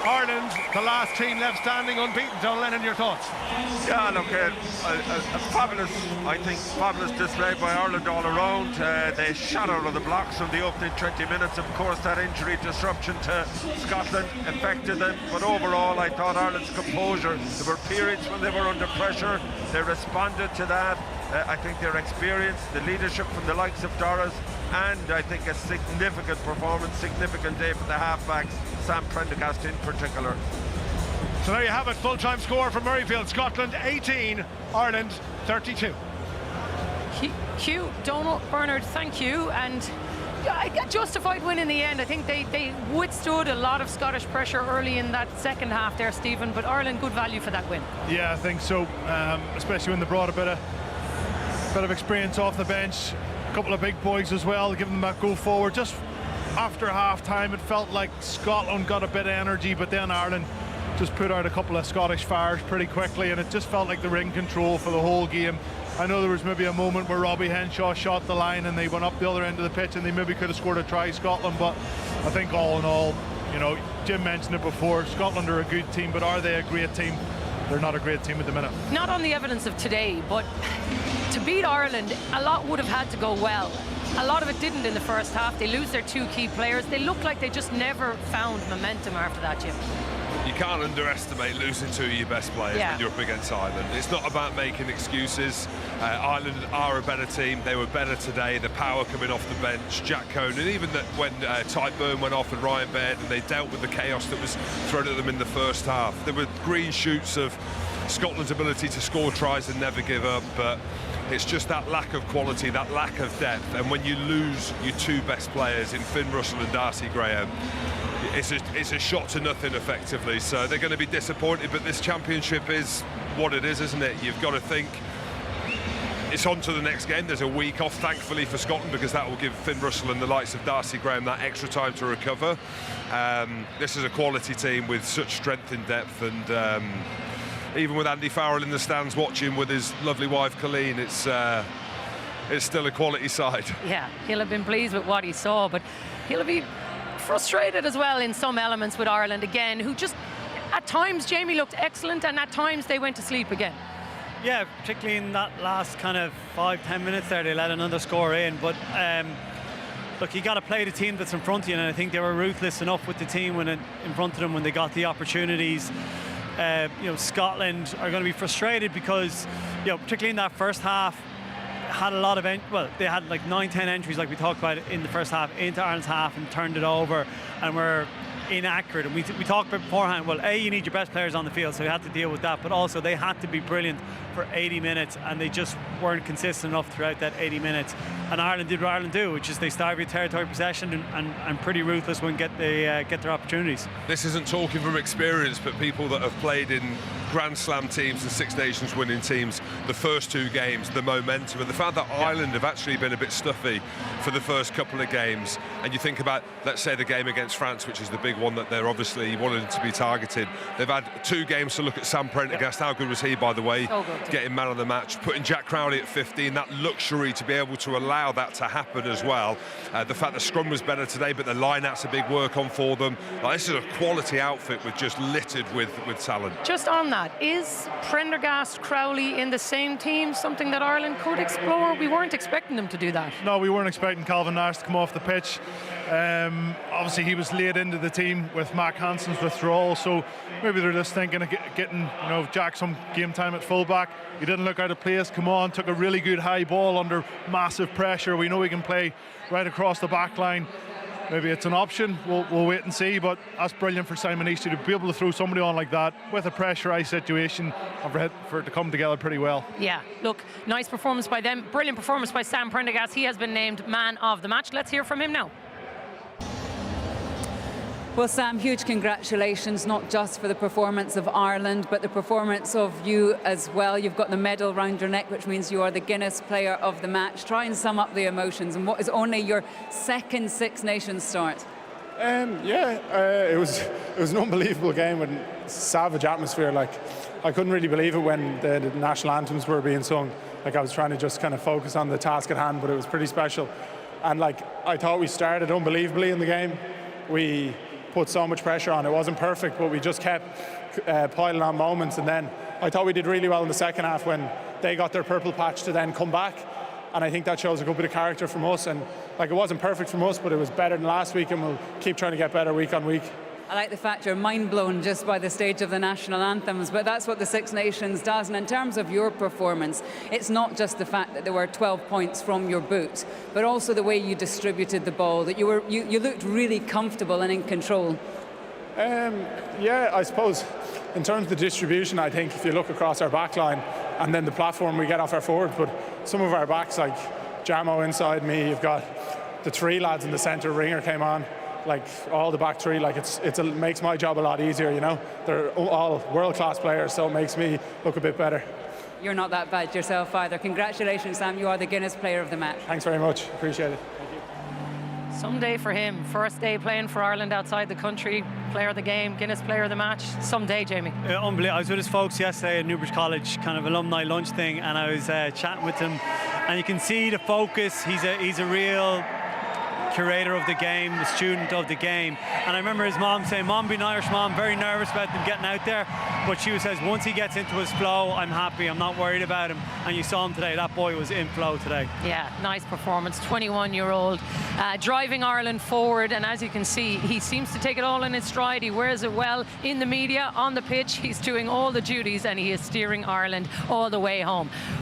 Ireland, the last team left standing unbeaten. Don Lennon, your thoughts? Yeah, look, a fabulous, I think, fabulous display by Ireland all around. They shot out of the blocks from the opening 20 minutes. Of course, that injury disruption to Scotland affected them, but overall, I thought Ireland's composure. There were periods when they were under pressure. They responded to that. I think their experience, the leadership from the likes of Doris, and I think a significant performance, significant day for the halfbacks, Sam Prendergast in particular. So there you have it, full-time score for Murrayfield. Scotland 18, Ireland 32. Hugh, Donald, Bernard, thank you. And a justified win in the end. I think they withstood a lot of Scottish pressure early in that second half there, Stephen, but Ireland good value for that win. Yeah, I think so, especially when they brought a bit of experience off the bench. A couple of big boys as well, giving them that go forward. Just after half-time, it felt like Scotland got a bit of energy, but then Ireland just put out a couple of Scottish fires pretty quickly, and it just felt like they were in control for the whole game. I know there was maybe a moment where Robbie Henshaw shot the line and they went up the other end of the pitch and they maybe could have scored a try, Scotland, but I think all in all, you know, Jim mentioned it before, Scotland are a good team, but are they a great team? They're not a great team at the minute. Not on the evidence of today, but to beat Ireland, a lot would have had to go well. A lot of it didn't in the first half. They lose their two key players. They look like they just never found momentum after that, Jim. You can't underestimate losing two of your best players when you're up against Ireland. It's not about making excuses. Ireland are a better team. They were better today. The power coming off the bench, Jack Conan, even that when Ty Byrne went off and Ryan Baird, and they dealt with the chaos that was thrown at them in the first half. There were green shoots of Scotland's ability to score tries and never give up, but it's just that lack of quality, that lack of depth, and when you lose your two best players in Finn Russell and Darcy Graham, it's a shot to nothing effectively. So they're going to be disappointed, but this championship is what it is, isn't it? You've got to think it's on to the next game. There's a week off, thankfully, for Scotland, because that will give Finn Russell and the likes of Darcy Graham that extra time to recover. This is a quality team with such strength in depth, and even with Andy Farrell in the stands watching with his lovely wife Colleen, it's still a quality side. Yeah, he'll have been pleased with what he saw, but he'll be frustrated as well in some elements with Ireland again, who just at times Jamie looked excellent and at times they went to sleep again. Yeah, particularly in that last kind of 5-10 minutes there, they let another score in, but look, you got to play the team that's in front of you, and I think they were ruthless enough with the team when in front of them when they got the opportunities. You know, Scotland are going to be frustrated because, you know, particularly in that first half, had a lot of they had like 9-10 entries, like we talked about in the first half, into Ireland's half and turned it over, and were inaccurate. And we talked about beforehand, well, you need your best players on the field, so you had to deal with that, but also they had to be brilliant for 80 minutes, and they just weren't consistent enough throughout that 80 minutes. And Ireland did what Ireland do, which is they starve your territory possession and pretty ruthless when get their opportunities. This isn't talking from experience, but people that have played in Grand Slam teams and Six Nations winning teams, the first two games, the momentum, and the fact that Ireland have actually been a bit stuffy for the first couple of games. And you think about, let's say, the game against France, which is the big one that they're obviously wanting to be targeted. They've had 2 games to look at Sam Prendergast. How good was he, by the way? So good. Getting man of the match, putting Jack Crowley at 15, that luxury to be able to allow that to happen as well. The fact that scrum was better today, but the line-out's a big work on for them. Like, this is a quality outfit with just littered with talent. Just on that, is Prendergast, Crowley in the same team something that Ireland could explore? We weren't expecting them to do that. No, we weren't expecting Calvin Nash to come off the pitch. Obviously he was late into the team with Mac Hansen's withdrawal, so maybe they're just thinking of getting, you know, Jack some game time at fullback. He didn't look out of place, come on, took a really good high ball under massive pressure. We know he can play right across the back line. Maybe it's an option, we'll wait and see, but that's brilliant for Simon Easter to be able to throw somebody on like that with a pressurised situation and for it to come together pretty well. Yeah, look, nice performance by them, brilliant performance by Sam Prendergast. He has been named man of the match. Let's hear from him now. Well, Sam, huge congratulations, not just for the performance of Ireland, but the performance of you as well. You've got the medal round your neck, which means you are the Guinness Player of the Match. Try and sum up the emotions and what is only your second Six Nations start. It was an unbelievable game with savage atmosphere. Like, I couldn't really believe it when the national anthems were being sung. Like, I was trying to just kind of focus on the task at hand, but it was pretty special. And like, I thought we started unbelievably in the game. We put so much pressure on. It wasn't perfect, but we just kept piling on moments. And then I thought we did really well in the second half when they got their purple patch to then come back. And I think that shows a good bit of character from us. And like, it wasn't perfect from us, but it was better than last week, and we'll keep trying to get better week on week. I like the fact you're mind blown just by the stage of the national anthems, but that's what the Six Nations does. And in terms of your performance, it's not just the fact that there were 12 points from your boot, but also the way you distributed the ball, that you looked really comfortable and in control. Yeah, I suppose in terms of the distribution, I think if you look across our back line and then the platform we get off our forwards, but some of our backs, like Jamo inside me, you've got the three lads in the centre, Ringer came on, like all the back three, like it makes my job a lot easier, you know. They're all world-class players, so it makes me look a bit better. You're not that bad yourself either. Congratulations, Sam. You are the Guinness Player of the Match. Thanks very much. Appreciate it. Someday for him. First day playing for Ireland outside the country. Player of the game, Guinness Player of the Match. Someday, Jamie. Unbelievable. I was with his folks yesterday at Newbridge College, kind of alumni lunch thing, and I was chatting with him, and you can see the focus. He's a real curator of the game, the student of the game. And I remember his mom saying, Mom, being Irish mom, very nervous about them getting out there, but she says once he gets into his flow, I'm happy, I'm not worried about him. And you saw him today, that boy was in flow today. Yeah, nice performance, 21-year-old, driving Ireland forward, and as you can see, he seems to take it all in his stride. He wears it well in the media, on the pitch, he's doing all the duties, and he is steering Ireland all the way home.